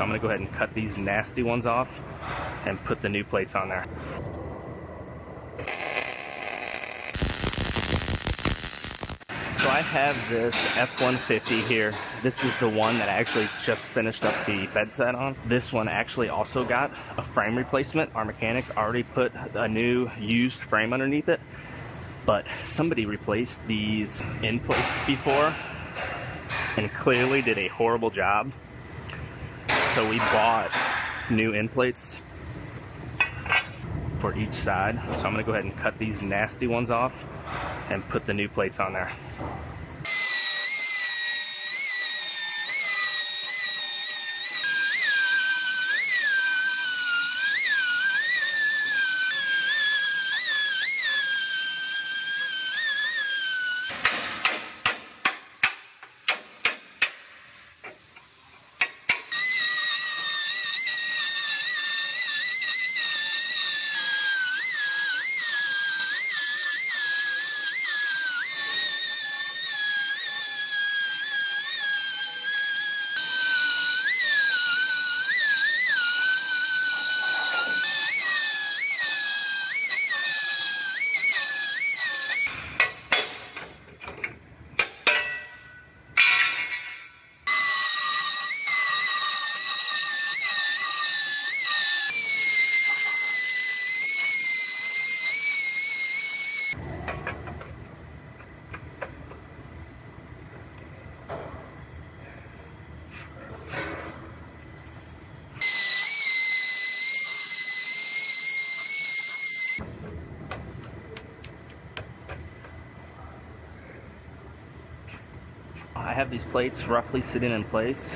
So I'm gonna go ahead and cut these nasty ones off and put the new plates on there. So I have this F-150 here. This is the one that I actually just finished up the bed set on. This one actually also got a frame replacement. Our mechanic already put a new used frame underneath it, but somebody replaced these end plates before and clearly did a horrible job. So we bought new end plates for each side. So I'm gonna go ahead and cut these nasty ones off and put the new plates on there. I have these plates roughly sitting in place.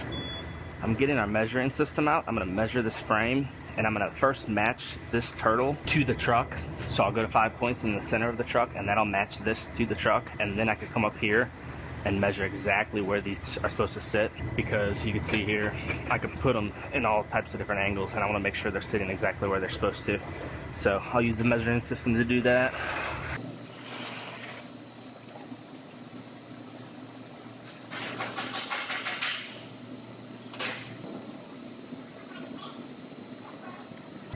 I'm getting our measuring system out. I'm gonna measure this frame and I'm gonna first match this turtle to the truck. So I'll go to 5 points in the center of the truck and then I'll match this to the truck, and then I could come up here and measure exactly where these are supposed to sit, because you can see here I can put them in all types of different angles and I want to make sure they're sitting exactly where they're supposed to. So I'll use the measuring system to do that.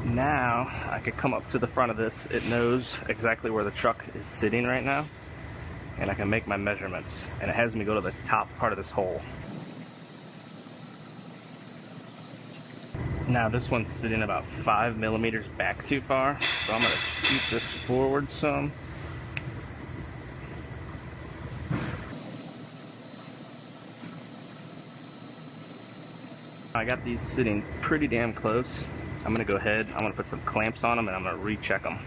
Now I could come up to the front of this. It knows exactly where the truck is sitting right now, and I can make my measurements, and it has me go to the top part of this hole. Now this one's sitting about 5 millimeters back too far, so I'm going to scoot this forward some. I got these sitting pretty damn close. I'm going to go ahead, I'm going to put some clamps on them and I'm going to recheck them.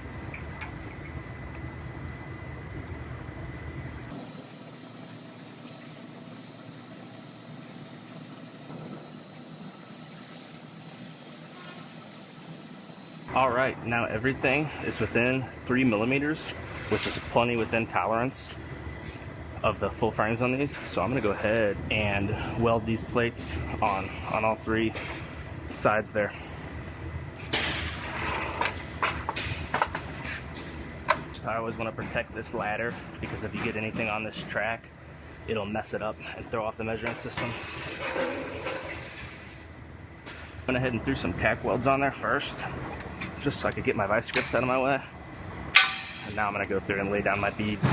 Alright, now everything is within 3 millimeters, which is plenty within tolerance of the full frames on these. So I'm going to go ahead and weld these plates on all 3 sides there. I always want to protect this ladder, because if you get anything on this track, it'll mess it up and throw off the measuring system. Went ahead and threw some tack welds on there first, just so I could get my vice grips out of my way. And now I'm going to go through and lay down my beads.